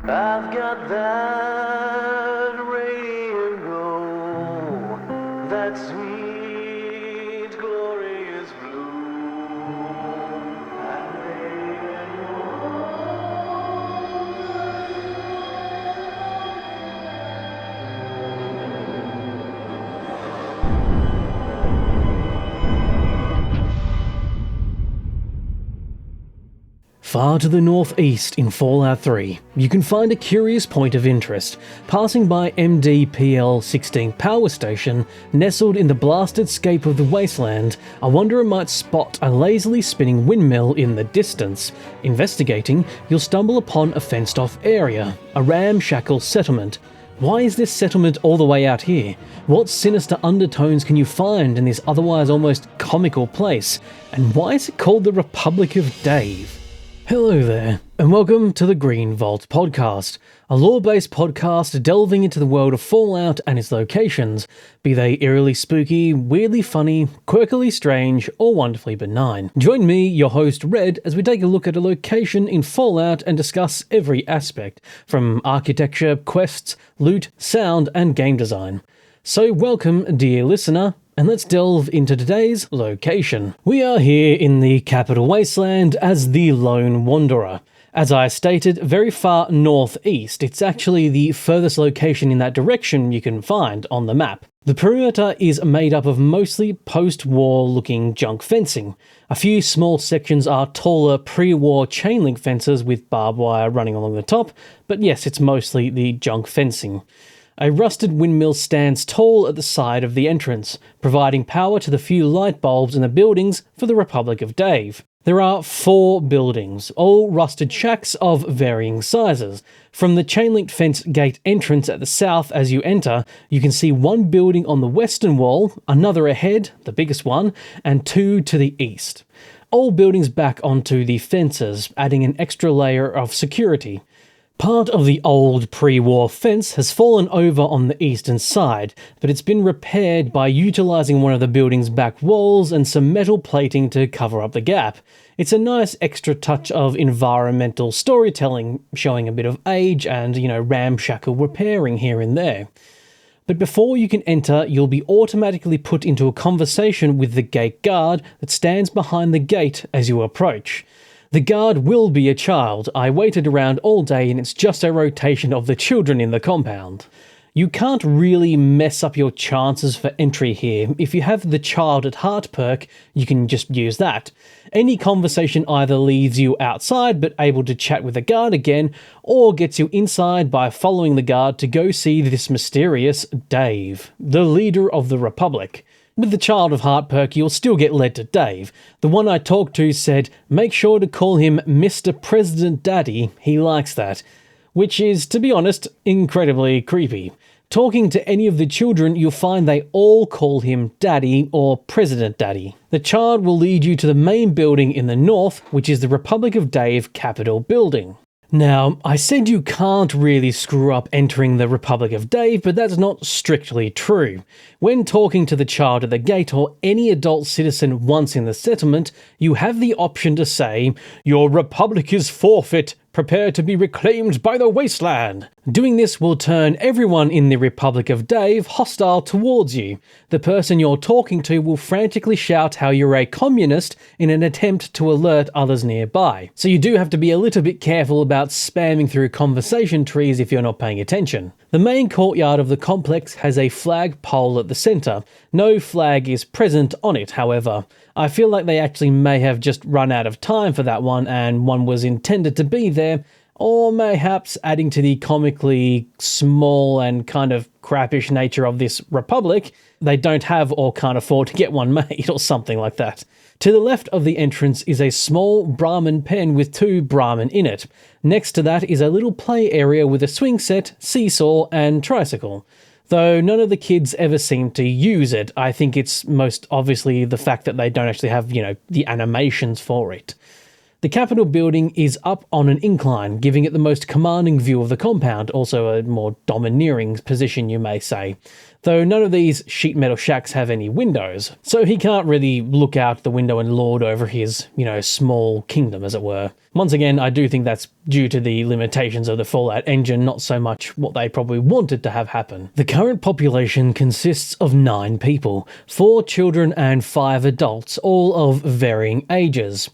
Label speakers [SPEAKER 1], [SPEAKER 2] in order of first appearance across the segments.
[SPEAKER 1] I've got that radiant glow, that sweet, glorious blue. And radiant
[SPEAKER 2] Far to the northeast in Fallout 3, you can find a curious point of interest. Passing by MDPL-16 power station, nestled in the blasted scape of the wasteland, a wanderer might spot a lazily spinning windmill in the distance. Investigating, you'll stumble upon a fenced-off area, a ramshackle settlement. Why is this settlement all the way out here? What sinister undertones can you find in this otherwise almost comical place? And why is it called the Republic of Dave? Hello there, and welcome to the Green Vault Podcast, a lore-based podcast delving into the world of Fallout and its locations, be they eerily spooky, weirdly funny, quirkily strange, or wonderfully benign. Join me, your host Red, as we take a look at a location in Fallout and discuss every aspect, from architecture, quests, loot, sound, and game design. So welcome, dear listener, and let's delve into today's location. We are here in the capital wasteland as the Lone Wanderer. As I stated, very far northeast. It's actually the furthest location in that direction you can find on the map. The perimeter is made up of mostly post-war looking junk fencing. A few small sections are taller pre-war chain link fences with barbed wire running along the top, but yes, it's mostly the junk fencing. A rusted windmill stands tall at the side of the entrance, providing power to the few light bulbs in the buildings for the Republic of Dave. There are 4 buildings, all rusted shacks of varying sizes. From the chain-linked fence gate entrance at the south as you enter, you can see 1 building on the western wall, another ahead, the biggest one, and 2 to the east. All buildings back onto the fences, adding an extra layer of security. Part of the old pre-war fence has fallen over on the eastern side, but it's been repaired by utilising one of the building's back walls and some metal plating to cover up the gap. It's a nice extra touch of environmental storytelling, showing a bit of age and, ramshackle repairing here and there. But before you can enter, you'll be automatically put into a conversation with the gate guard that stands behind the gate as you approach. The guard will be a child. I waited around all day and it's just a rotation of the children in the compound. You can't really mess up your chances for entry here. If you have the child at heart perk, you can just use that. Any conversation either leaves you outside but able to chat with the guard again, or gets you inside by following the guard to go see this mysterious Dave, the leader of the Republic. With the Child of Heart perk, you'll still get led to Dave. The one I talked to said, make sure to call him Mr. President Daddy, he likes that. Which is, to be honest, incredibly creepy. Talking to any of the children, you'll find they all call him Daddy or President Daddy. The child will lead you to the main building in the north, which is the Republic of Dave Capitol building. Now, I said you can't really screw up entering the Republic of Dave, but that's not strictly true. When talking to the child at the gate or any adult citizen once in the settlement, you have the option to say, "Your Republic is forfeit. Prepare to be reclaimed by the wasteland." Doing this will turn everyone in the Republic of Dave hostile towards you. The person you're talking to will frantically shout how you're a communist in an attempt to alert others nearby. So you do have to be a little bit careful about spamming through conversation trees if you're not paying attention. The main courtyard of the complex has a flag pole at the centre. No flag is present on it, however. I feel like they actually may have just run out of time for that one and one was intended to be there, or mayhaps adding to the comically small and kind of crappish nature of this republic, they don't have or can't afford to get one made or something like that. To the left of the entrance is a small Brahmin pen with 2 Brahmin in it. Next to that is a little play area with a swing set, seesaw and tricycle. Though none of the kids ever seem to use it. I think it's most obviously the fact that they don't actually have, the animations for it. The Capitol building is up on an incline, giving it the most commanding view of the compound, also a more domineering position, you may say. Though none of these sheet metal shacks have any windows, so he can't really look out the window and lord over his, small kingdom, as it were. Once again, I do think that's due to the limitations of the Fallout engine, not so much what they probably wanted to have happen. The current population consists of 9 people, 4 children and 5 adults, all of varying ages.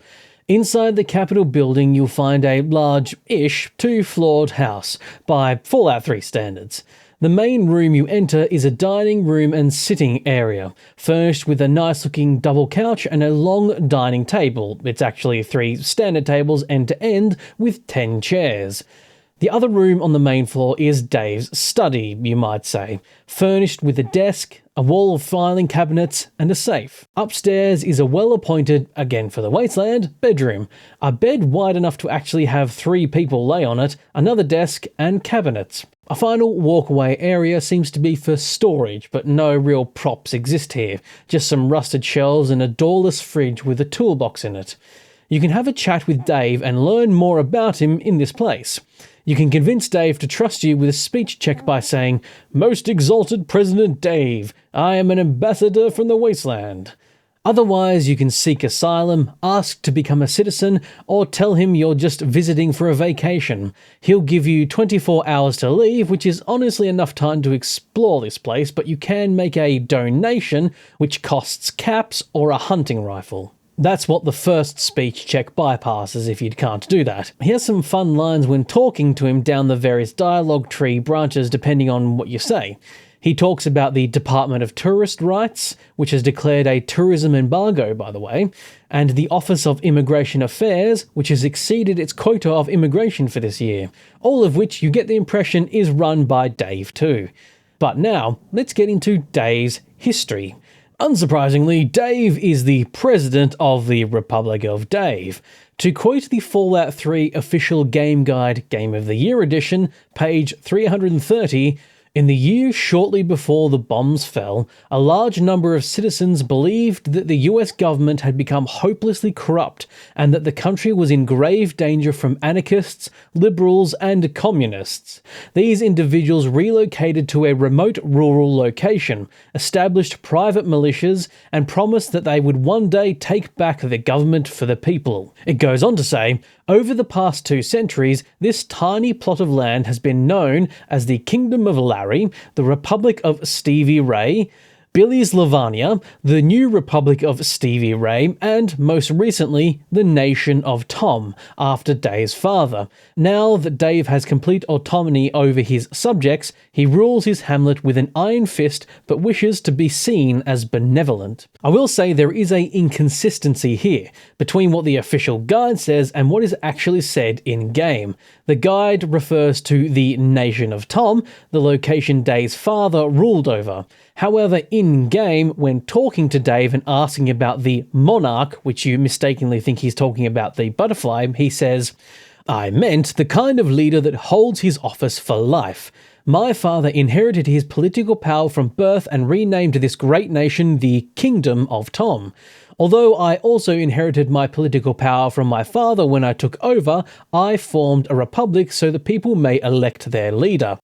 [SPEAKER 2] Inside the Capitol building, you'll find a large-ish 2-floored house, by Fallout 3 standards. The main room you enter is a dining room and sitting area, furnished with a nice-looking double couch and a long dining table. It's actually 3 standard tables end to end with 10 chairs. The other room on the main floor is Dave's study, you might say, furnished with a desk, a wall of filing cabinets, and a safe. Upstairs is a well-appointed, again for the Wasteland, bedroom. A bed wide enough to actually have 3 people lay on it, another desk, and cabinets. A final walkway area seems to be for storage, but no real props exist here. Just some rusted shelves and a doorless fridge with a toolbox in it. You can have a chat with Dave and learn more about him in this place. You can convince Dave to trust you with a speech check by saying, "Most exalted President Dave, I am an ambassador from the Wasteland." Otherwise, you can seek asylum, ask to become a citizen, or tell him you're just visiting for a vacation. He'll give you 24 hours to leave, which is honestly enough time to explore this place, but you can make a donation, which costs caps or a hunting rifle. That's what the first speech check bypasses if you can't do that. Here's some fun lines when talking to him down the various dialogue tree branches depending on what you say. He talks about the Department of Tourist Rights, which has declared a tourism embargo, by the way, and the Office of Immigration Affairs, which has exceeded its quota of immigration for this year, all of which you get the impression is run by Dave too. But now, let's get into Dave's history. Unsurprisingly, Dave is the president of the Republic of Dave. To quote the Fallout 3 official game guide Game of the Year edition, page 330, in the year shortly before the bombs fell, a large number of citizens believed that the US government had become hopelessly corrupt and that the country was in grave danger from anarchists, liberals, and communists. These individuals relocated to a remote rural location, established private militias, and promised that they would one day take back the government for the people. It goes on to say, over the past 2 centuries, this tiny plot of land has been known as the Kingdom of Larry, the Republic of Stevie Ray, Billy's Lavania, the New Republic of Stevie Ray, and, most recently, the Nation of Tom, after Dave's father. Now that Dave has complete autonomy over his subjects, he rules his hamlet with an iron fist, but wishes to be seen as benevolent. I will say there is an inconsistency here, between what the official guide says and what is actually said in-game. The guide refers to the Nation of Tom, the location Dave's father ruled over. However, in-game, when talking to Dave and asking about the monarch, which you mistakenly think he's talking about the butterfly, he says, "I meant the kind of leader that holds his office for life. My father inherited his political power from birth and renamed this great nation the Kingdom of Tom. Although I also inherited my political power from my father when I took over, I formed a republic so the people may elect their leader."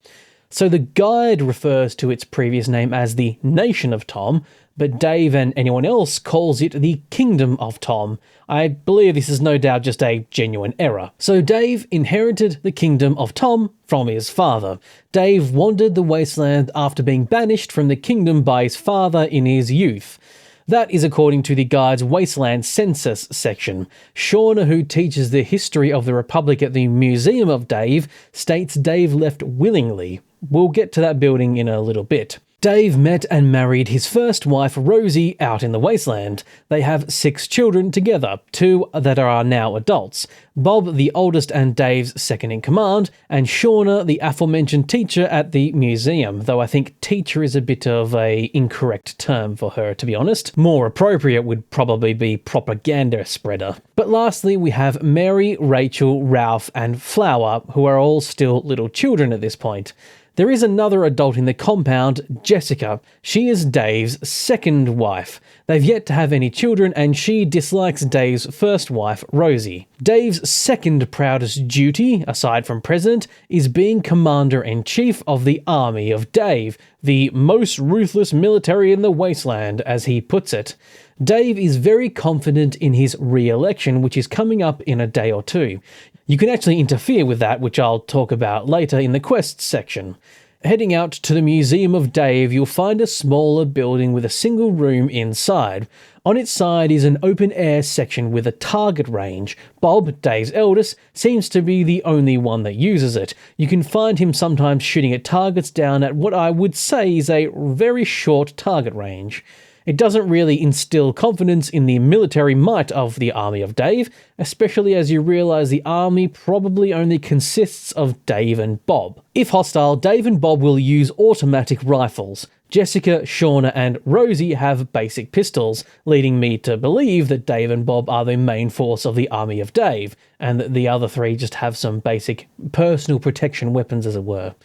[SPEAKER 2] So the guide refers to its previous name as the Nation of Tom, but Dave and anyone else calls it the Kingdom of Tom. I believe this is no doubt just a genuine error. So Dave inherited the Kingdom of Tom from his father. Dave wandered the wasteland after being banished from the kingdom by his father in his youth. That is according to the guide's Wasteland Census section. Shauna, who teaches the history of the Republic at the Museum of Dave, states Dave left willingly. We'll get to that building in a little bit. Dave met and married his first wife, Rosie, out in the wasteland. They have 6 children together, 2 that are now adults. Bob, the oldest and Dave's second-in-command, and Shauna, the aforementioned teacher at the museum, though I think teacher is a bit of a incorrect term for her, to be honest. More appropriate would probably be propaganda spreader. But lastly, we have Mary, Rachel, Ralph, and Flower, who are all still little children at this point. There is another adult in the compound, Jessica. She is Dave's second wife. They've yet to have any children, and she dislikes Dave's first wife, Rosie. Dave's second proudest duty, aside from president, is being commander-in-chief of the army of Dave, the most ruthless military in the wasteland, as he puts it. Dave is very confident in his re-election, which is coming up in a day or two. You can actually interfere with that, which I'll talk about later in the quests section. Heading out to the Museum of Dave, you'll find a smaller building with a single room inside. On its side is an open-air section with a target range. Bob, Dave's eldest, seems to be the only one that uses it. You can find him sometimes shooting at targets down at what I would say is a very short target range. It doesn't really instill confidence in the military might of the army of Dave, especially as you realise the army probably only consists of Dave and Bob. If hostile, Dave and Bob will use automatic rifles. Jessica, Shauna and Rosie have basic pistols, leading me to believe that Dave and Bob are the main force of the army of Dave, and that the other three just have some basic personal protection weapons, as it were.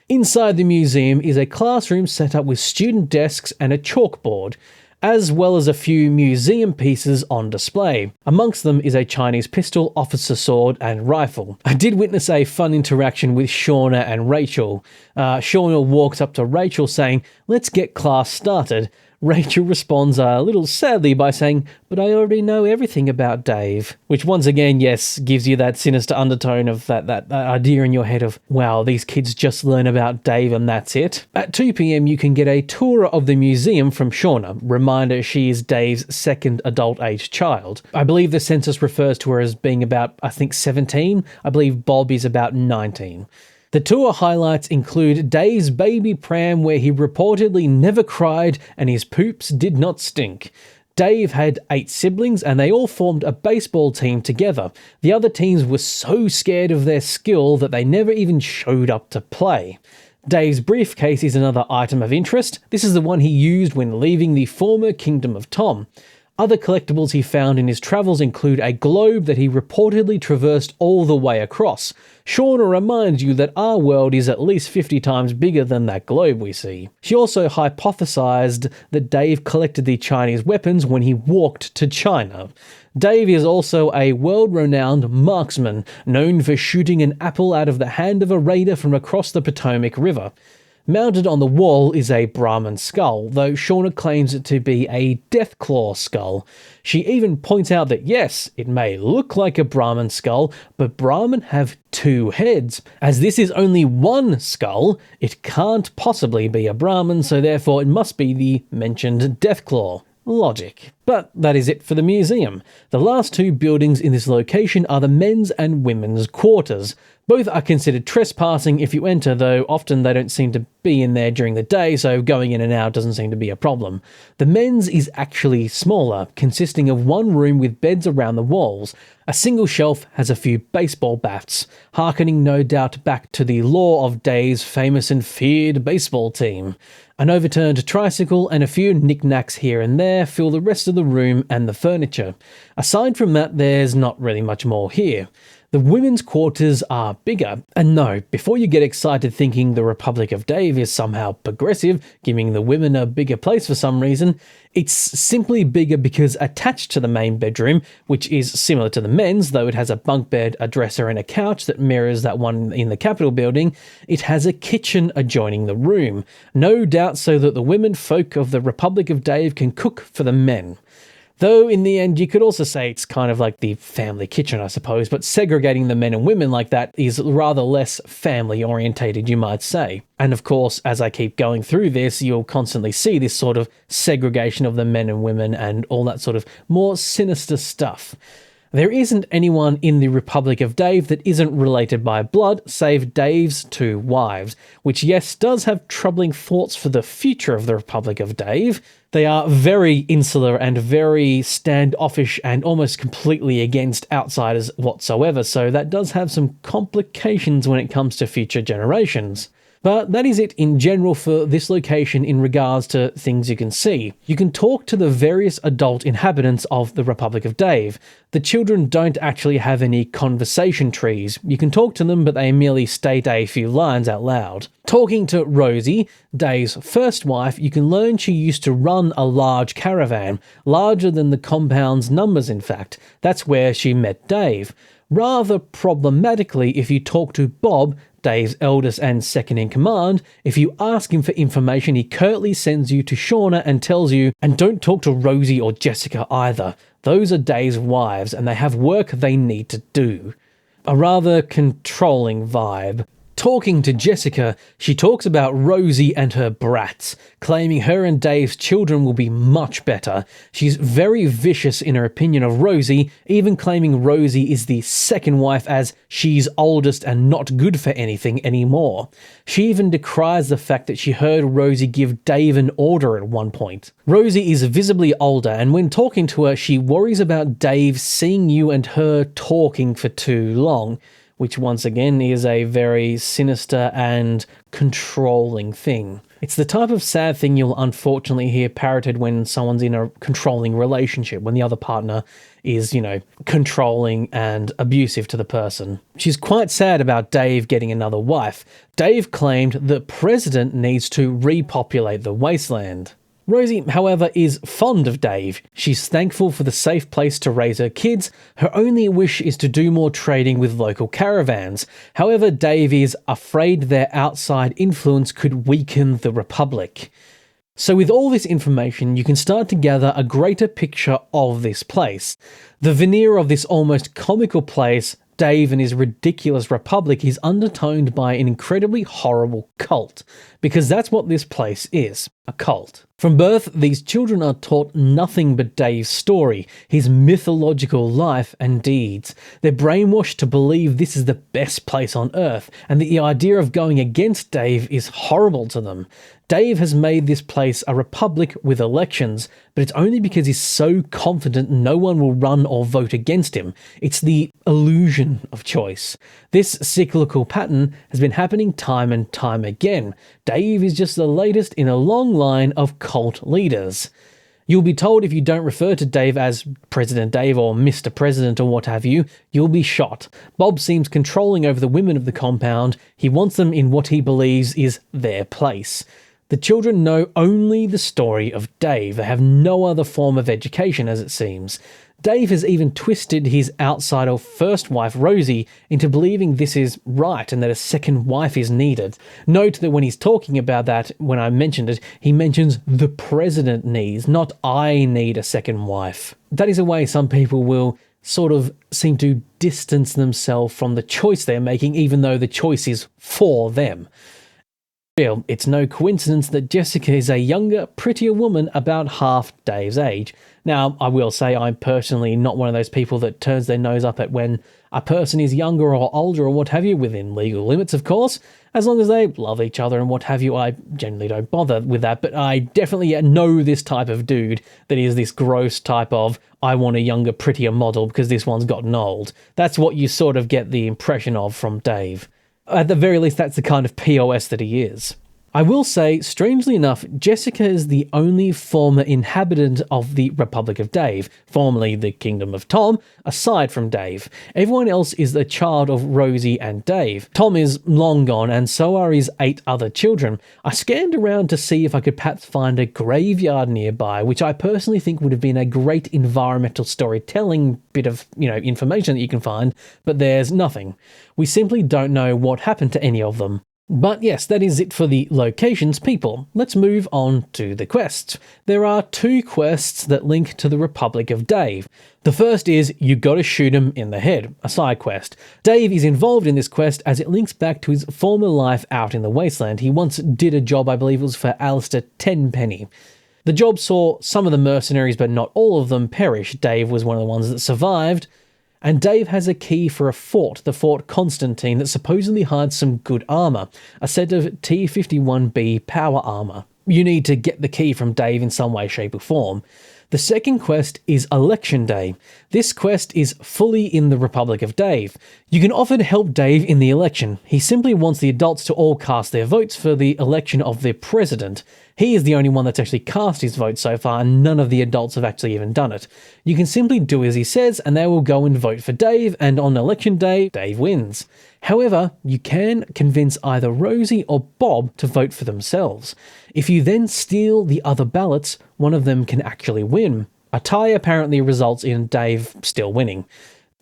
[SPEAKER 2] Inside the museum is a classroom set up with student desks and a chalkboard, as well as a few museum pieces on display. Amongst them is a Chinese pistol, officer sword, and rifle. I did witness a fun interaction with Shauna and Rachel. Shauna walks up to Rachel saying, "Let's get class started." Rachel responds a little sadly by saying, "But I already know everything about Dave." Which once again, yes, gives you that sinister undertone of that idea in your head of, wow, these kids just learn about Dave and that's it. At 2 p.m, you can get a tour of the museum from Shauna. Reminder, she is Dave's second adult-aged child. I believe the census refers to her as being about, 17. I believe Bob is about 19. The tour highlights include Dave's baby pram where he reportedly never cried and his poops did not stink. Dave had 8 siblings and they all formed a baseball team together. The other teams were so scared of their skill that they never even showed up to play. Dave's briefcase is another item of interest. This is the one he used when leaving the former Kingdom of Tom. Other collectibles he found in his travels include a globe that he reportedly traversed all the way across. Shauna reminds you that our world is at least 50 times bigger than that globe we see. She also hypothesized that Dave collected the Chinese weapons when he walked to China. Dave is also a world-renowned marksman, known for shooting an apple out of the hand of a raider from across the Potomac River. Mounted on the wall is a Brahmin skull, though Shauna claims it to be a Deathclaw skull. She even points out that yes, it may look like a Brahmin skull, but Brahmin have 2 heads. As this is only one skull, it can't possibly be a Brahmin, so therefore it must be the mentioned Deathclaw. Logic. But that is it for the museum. The last 2 buildings in this location are the men's and women's quarters. Both are considered trespassing if you enter, though often they don't seem to be in there during the day, so going in and out doesn't seem to be a problem. The men's is actually smaller, consisting of one room with beds around the walls. A single shelf has a few baseball bats, hearkening no doubt back to the lore of Dave's famous and feared baseball team. An overturned tricycle and a few knickknacks here and there fill the rest of the room and the furniture. Aside from that, there's not really much more here. The women's quarters are bigger, and no, before you get excited thinking the Republic of Dave is somehow progressive, giving the women a bigger place for some reason, it's simply bigger because attached to the main bedroom, which is similar to the men's, though it has a bunk bed, a dresser and a couch that mirrors that one in the Capitol building, it has a kitchen adjoining the room, no doubt so that the women folk of the Republic of Dave can cook for the men. Though in the end you could also say it's kind of like the family kitchen, I suppose, but segregating the men and women like that is rather less family orientated, you might say. And of course, as I keep going through this, you'll constantly see this sort of segregation of the men and women and all that sort of more sinister stuff. There isn't anyone in the Republic of Dave that isn't related by blood, save Dave's 2 wives, which yes, does have troubling thoughts for the future of the Republic of Dave. They are very insular and very standoffish and almost completely against outsiders whatsoever, so that does have some complications when it comes to future generations. But that is it in general for this location in regards to things you can see. You can talk to the various adult inhabitants of the Republic of Dave. The children don't actually have any conversation trees. You can talk to them, but they merely state a few lines out loud. Talking to Rosie, Dave's first wife, you can learn she used to run a large caravan, larger than the compound's numbers in fact. That's where she met Dave. Rather problematically, if you talk to Bob, Dave's eldest and second in command, if you ask him for information, he curtly sends you to Shauna and tells you, and don't talk to Rosie or Jessica either. Those are Dave's wives and they have work they need to do. A rather controlling vibe. Talking to Jessica, she talks about Rosie and her brats, claiming her and Dave's children will be much better. She's very vicious in her opinion of Rosie, even claiming Rosie is the second wife as she's oldest and not good for anything anymore. She even decries the fact that she heard Rosie give Dave an order at one point. Rosie is visibly older, and when talking to her, she worries about Dave seeing you and her talking for too long, which once again is a very sinister and controlling thing. It's the type of sad thing you'll unfortunately hear parroted when someone's in a controlling relationship, when the other partner is, controlling and abusive to the person. She's quite sad about Dave getting another wife. Dave claimed the president needs to repopulate the wasteland. Rosie, however, is fond of Dave. She's thankful for the safe place to raise her kids. Her only wish is to do more trading with local caravans. However, Dave is afraid their outside influence could weaken the Republic. So with all this information, you can start to gather a greater picture of this place. The veneer of this almost comical place, Dave and his ridiculous republic, is undertoned by an incredibly horrible cult, because that's what this place is, a cult. From birth, these children are taught nothing but Dave's story, his mythological life and deeds. They're brainwashed to believe this is the best place on Earth, and that the idea of going against Dave is horrible to them. Dave has made this place a republic with elections, but it's only because he's so confident no one will run or vote against him. It's the illusion of choice. This cyclical pattern has been happening time and time again. Dave is just the latest in a long line of cult leaders. You'll be told if you don't refer to Dave as President Dave or Mr. President or what have you, you'll be shot. Bob seems controlling over the women of the compound. He wants them in what he believes is their place. The children know only the story of Dave. They have no other form of education, as it seems. Dave has even twisted his outsider first wife, Rosie, into believing this is right and that a second wife is needed. Note that when he's talking about that, when I mentioned it, he mentions the president needs, not I need a second wife. That is a way some people will sort of seem to distance themselves from the choice they're making, even though the choice is for them. It's no coincidence that Jessica is a younger, prettier woman about half Dave's age. Now, I will say I'm personally not one of those people that turns their nose up at when a person is younger or older or what have you, within legal limits, of course. As long as they love each other and what have you, I generally don't bother with that. But I definitely know this type of dude that is this gross type of, I want a younger, prettier model because this one's gotten old. That's what you sort of get the impression of from Dave. At the very least, that's the kind of POS that he is. I will say, strangely enough, Jessica is the only former inhabitant of the Republic of Dave, formerly the Kingdom of Tom, aside from Dave. Everyone else is the child of Rosie and Dave. Tom is long gone, and so are his 8 other children. I scanned around to see if I could perhaps find a graveyard nearby, which I personally think would have been a great environmental storytelling bit of, information that you can find, but there's nothing. We simply don't know what happened to any of them. But yes, that is it for the locations, people. Let's move on to the quests. There are 2 quests that link to the Republic of Dave. The first is, you gotta shoot him in the head, a side quest. Dave is involved in this quest as it links back to his former life out in the wasteland. He once did a job, I believe it was for Alistair Tenpenny. The job saw some of the mercenaries, but not all of them, perish. Dave was one of the ones that survived. And Dave has a key for a fort, the Fort Constantine, that supposedly hides some good armor, a set of T-51B power armor. You need to get the key from Dave in some way, shape or form. The second quest is Election Day. This quest is fully in the Republic of Dave. You can offer to help Dave in the election. He simply wants the adults to all cast their votes for the election of their president. He is the only one that's actually cast his vote so far, and none of the adults have actually even done it. You can simply do as he says, and they will go and vote for Dave, and on election day, Dave wins. However, you can convince either Rosie or Bob to vote for themselves. If you then steal the other ballots, one of them can actually win. A tie apparently results in Dave still winning.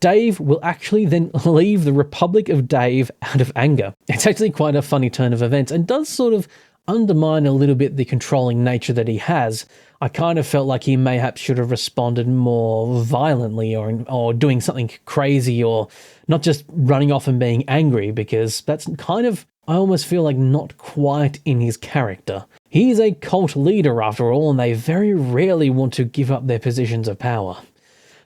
[SPEAKER 2] Dave will actually then leave the Republic of Dave out of anger. It's actually quite a funny turn of events, and does sort of undermine a little bit the controlling nature that he has. I kind of felt like he mayhaps should have responded more violently or doing something crazy, or not just running off and being angry, because that's kind of, I almost feel like, not quite in his character. He is a cult leader after all, and they very rarely want to give up their positions of power.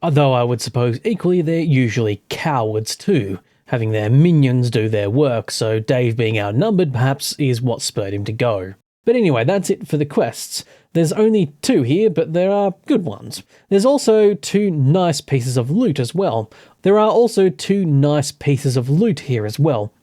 [SPEAKER 2] Although I would suppose equally they're usually cowards too, having their minions do their work, so Dave being outnumbered perhaps is what spurred him to go. But anyway, that's it for the quests. There's only 2 here, but there are good ones. There's also 2 nice pieces of loot as well.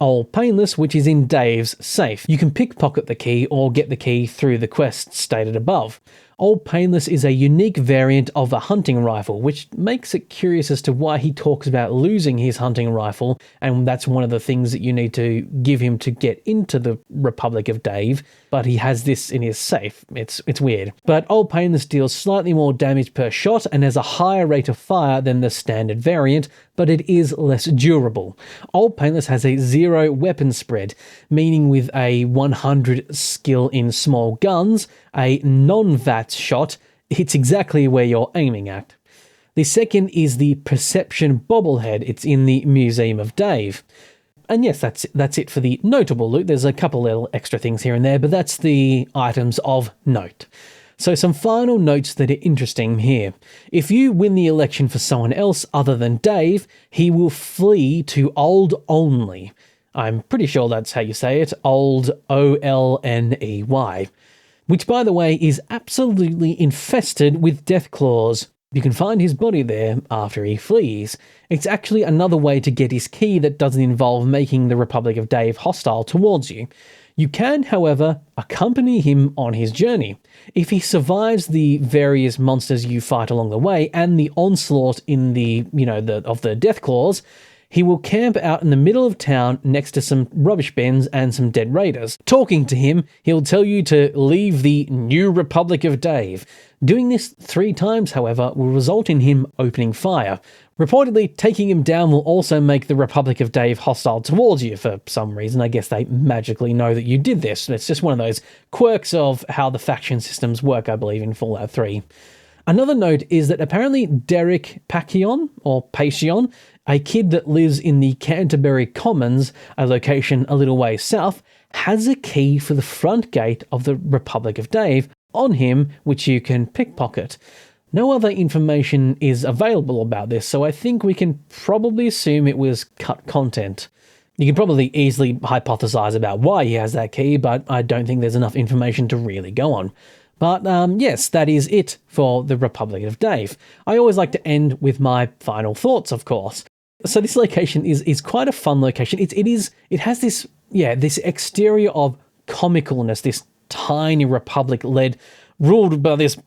[SPEAKER 2] Old Painless, which is in Dave's safe. You can pickpocket the key or get the key through the quests stated above. Old Painless is a unique variant of a hunting rifle, which makes it curious as to why he talks about losing his hunting rifle, and that's one of the things that you need to give him to get into the Republic of Dave, but he has this in his safe. It's weird. But Old Painless deals slightly more damage per shot and has a higher rate of fire than the standard variant, but it is less durable. Old Painless has a 0 weapon spread, meaning with a 100 skill in small guns, a non-VAT shot hits exactly where you're aiming at. The second is the Perception Bobblehead. It's in the Museum of Dave. And yes, that's it for the notable loot. There's a couple little extra things here and there, but that's the items of note. So some final notes that are interesting here. If you win the election for someone else other than Dave, he will flee to Old Only. I'm pretty sure that's how you say it, Old Olney. Which, by the way, is absolutely infested with death claws. You can find his body there after he flees. It's actually another way to get his key that doesn't involve making the Republic of Dave hostile towards you. You can, however, accompany him on his journey. If he survives the various monsters you fight along the way and the onslaught in the death claws, he will camp out in the middle of town next to some rubbish bins and some dead raiders. Talking to him, he'll tell you to leave the New Republic of Dave. Doing this 3 times, however, will result in him opening fire. Reportedly, taking him down will also make the Republic of Dave hostile towards you for some reason. I guess they magically know that you did this. It's just one of those quirks of how the faction systems work, I believe, in Fallout 3. Another note is that apparently Derek Pacion, a kid that lives in the Canterbury Commons, a location a little way south, has a key for the front gate of the Republic of Dave on him, which you can pickpocket. No other information is available about this, so I think we can probably assume it was cut content. You can probably easily hypothesize about why he has that key, but I don't think there's enough information to really go on. But yes, that is it for the Republic of Dave. I always like to end with my final thoughts, of course. So this location is quite a fun location. It has this exterior of comicalness, this tiny republic ruled by this,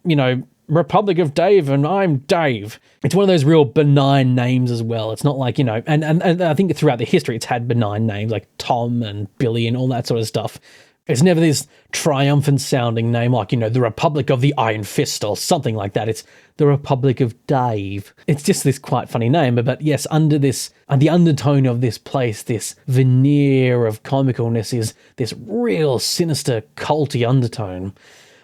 [SPEAKER 2] Republic of Dave, and I'm Dave. It's one of those real benign names as well. It's not like, and I think throughout the history it's had benign names like Tom and Billy and all that sort of stuff. It's never this triumphant sounding name like, the Republic of the Iron Fist or something like that. It's the Republic of Dave. It's just this quite funny name. But yes, under the undertone of this place, this veneer of comicalness is this real sinister, culty undertone.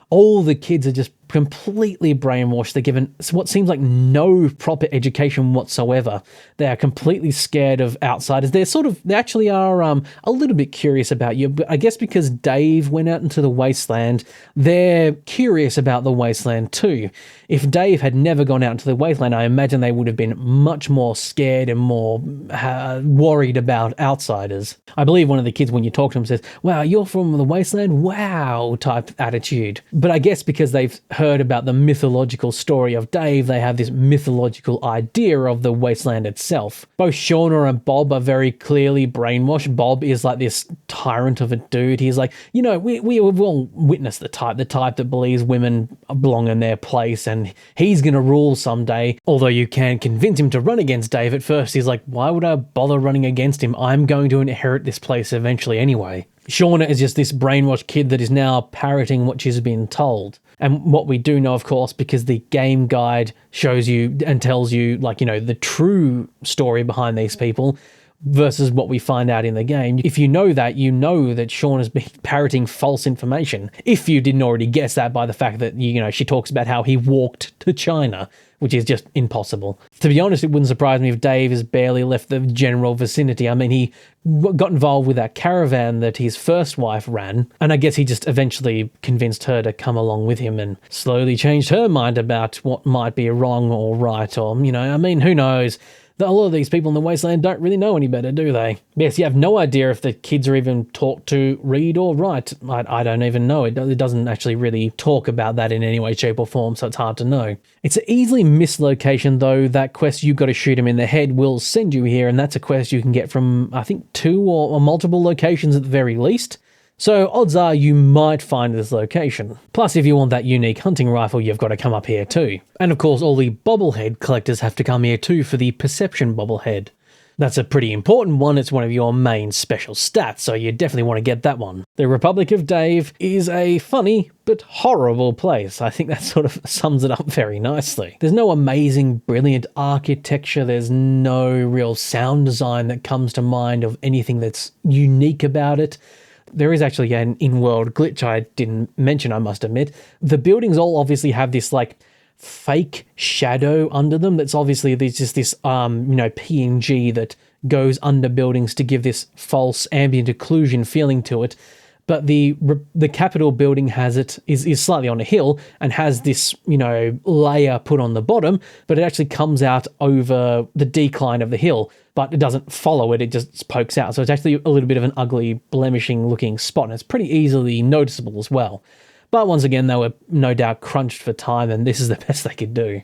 [SPEAKER 2] All the kids are just completely brainwashed. They're given what seems like no proper education whatsoever. They are completely scared of outsiders. They actually are a little bit curious about you. But I guess because Dave went out into the wasteland, they're curious about the wasteland too. If Dave had never gone out into the wasteland, I imagine they would have been much more scared and more worried about outsiders. I believe one of the kids, when you talk to him, says, "Wow, you're from the wasteland? Wow," type attitude. But I guess because they've heard about the mythological story of Dave, they have this mythological idea of the wasteland itself. Both Shauna and Bob are very clearly brainwashed. Bob is like this tyrant of a dude. He's like, we've all witnessed the type that believes women belong in their place and he's going to rule someday. Although you can convince him to run against Dave at first, he's like, why would I bother running against him? I'm going to inherit this place eventually anyway. Shauna is just this brainwashed kid that is now parroting what she's been told. And what we do know, of course, because the game guide shows you and tells you, the true story behind these people versus what we find out in the game. If you know that Shauna's been parroting false information. If you didn't already guess that by the fact that, she talks about how he walked to China, which is just impossible. To be honest, it wouldn't surprise me if Dave has barely left the general vicinity. I mean, he got involved with that caravan that his first wife ran, and I guess he just eventually convinced her to come along with him and slowly changed her mind about what might be wrong or right, or, who knows? A lot of these people in the wasteland don't really know any better, do they? Yes, you have no idea if the kids are even taught to read or write. I don't even know. It doesn't actually really talk about that in any way, shape or form, so it's hard to know. It's an easily missed location, though. That quest, you've got to shoot him in the head, will send you here, and that's a quest you can get from, I think, 2 or multiple locations at the very least. So odds are you might find this location. Plus, if you want that unique hunting rifle, you've got to come up here too. And of course, all the bobblehead collectors have to come here too for the perception bobblehead. That's a pretty important one. It's one of your main special stats, so you definitely want to get that one. The Republic of Dave is a funny but horrible place. I think that sort of sums it up very nicely. There's no amazing, brilliant architecture. There's no real sound design that comes to mind of anything that's unique about it. There is actually an in-world glitch I didn't mention, I must admit. The buildings all obviously have this, fake shadow under them. That's obviously, there's just this, PNG that goes under buildings to give this false ambient occlusion feeling to it. But the Capitol building is slightly on a hill and has this, layer put on the bottom, but it actually comes out over the decline of the hill. But it doesn't follow it, it just pokes out. So it's actually a little bit of an ugly, blemishing looking spot, and it's pretty easily noticeable as well. But once again, they were no doubt crunched for time, and this is the best they could do.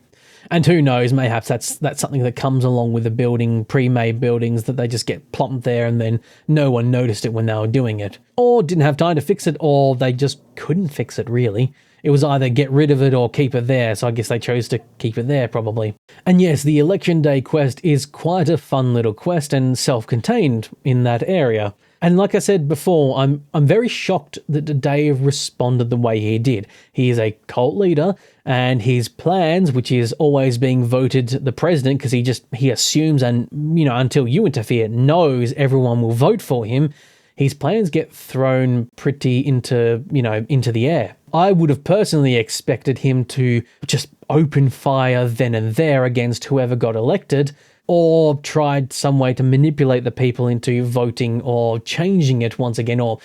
[SPEAKER 2] And who knows, mayhaps that's something that comes along with the building, pre-made buildings, that they just get plopped there and then no one noticed it when they were doing it. Or didn't have time to fix it, or they just couldn't fix it, really. It was either get rid of it or keep it there, so I guess they chose to keep it there, probably. And yes, the Election Day quest is quite a fun little quest and self-contained in that area. And like I said before, I'm very shocked that Dave responded the way he did. He is a cult leader, and his plans, which is always being voted the president, because he assumes and, until you interfere, knows everyone will vote for him, his plans get thrown pretty into the air. I would have personally expected him to just open fire then and there against whoever got elected, or tried some way to manipulate the people into voting or changing it once again, or,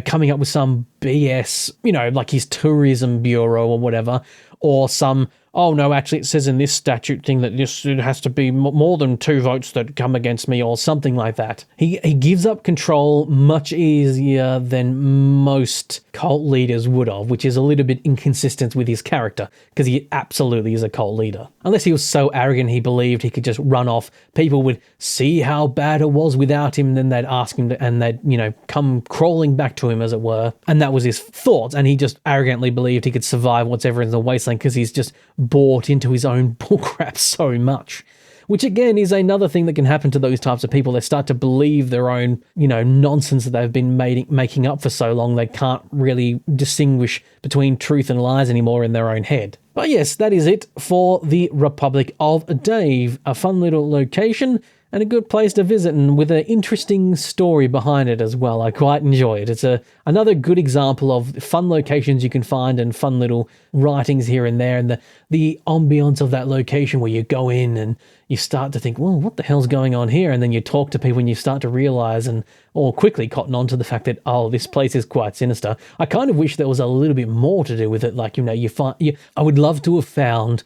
[SPEAKER 2] coming up with some BS, like his tourism bureau or whatever, or some, oh no, actually it says in this statute thing that it has to be more than 2 votes that come against me, or something like that. He gives up control much easier than most cult leaders would have, which is a little bit inconsistent with his character, because he absolutely is a cult leader. Unless he was so arrogant he believed he could just run off, people would see how bad it was without him, then they'd ask him and they'd, come crawling back to him, as it were. And that was his thoughts, and he just arrogantly believed he could survive whatever in the wasteland because he's just bought into his own bullcrap so much. Which again is another thing that can happen to those types of people. They start to believe their own, nonsense that they've been making up for so long. They can't really distinguish between truth and lies anymore in their own head. But yes, that is it for the Republic of Dave. A fun little location and a good place to visit, and with an interesting story behind it as well. I quite enjoy it. It's another good example of fun locations you can find and fun little writings here and there, and the ambience of that location where you go in and you start to think, well, what the hell's going on here? And then you talk to people and you start to realize or quickly cotton on to the fact that, oh, this place is quite sinister. I kind of wish there was a little bit more to do with it. Like, I would love to have found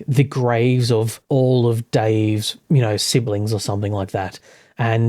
[SPEAKER 2] the graves of all of Dave's, siblings or something like that. And,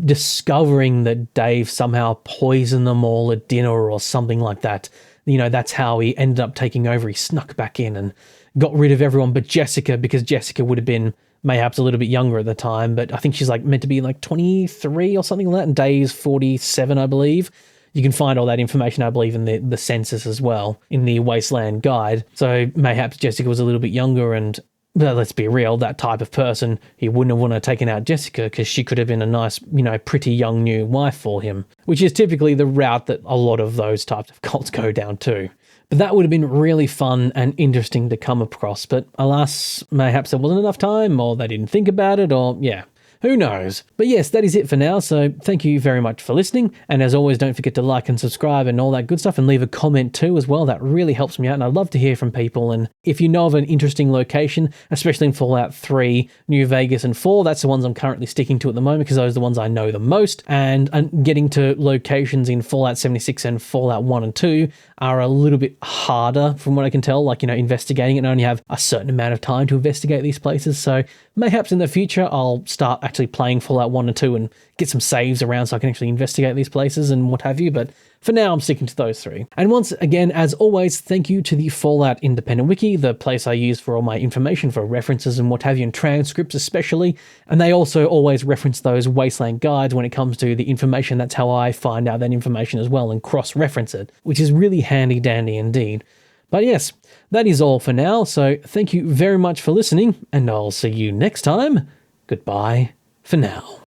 [SPEAKER 2] discovering that Dave somehow poisoned them all at dinner or something like that. that's how he ended up taking over. He snuck back in and got rid of everyone but Jessica, because Jessica would have been mayhaps a little bit younger at the time, but I think she's meant to be 23 or something like that, and Day's 47, I believe. You can find all that information, I believe, in the census as well, in the Wasteland Guide. So mayhaps Jessica was a little bit younger, and well, let's be real, that type of person, he wouldn't have wanted to taken out Jessica, because she could have been a nice, pretty young new wife for him, which is typically the route that a lot of those types of cults go down too. But that would have been really fun and interesting to come across, but alas, mayhaps there wasn't enough time, or they didn't think about it, or yeah. Who knows? But yes, that is it for now, so thank you very much for listening, and as always, don't forget to like and subscribe and all that good stuff, and leave a comment too as well. That really helps me out, and I'd love to hear from people, and if you know of an interesting location, especially in Fallout 3, New Vegas and 4, that's the ones I'm currently sticking to at the moment, because those are the ones I know the most, and getting to locations in Fallout 76 and Fallout 1 and 2 are a little bit harder from what I can tell, investigating it, and I only have a certain amount of time to investigate these places, so mayhaps in the future I'll start actually playing Fallout 1 and 2 and get some saves around so I can actually investigate these places and what have you, but for now I'm sticking to those three. And once again, as always, thank you to the Fallout Independent Wiki, the place I use for all my information for references and what have you, and transcripts especially, and they also always reference those Wasteland Guides when it comes to the information. That's how I find out that information as well and cross-reference it, which is really handy dandy indeed. But yes, that is all for now, so thank you very much for listening, and I'll see you next time. Goodbye for now.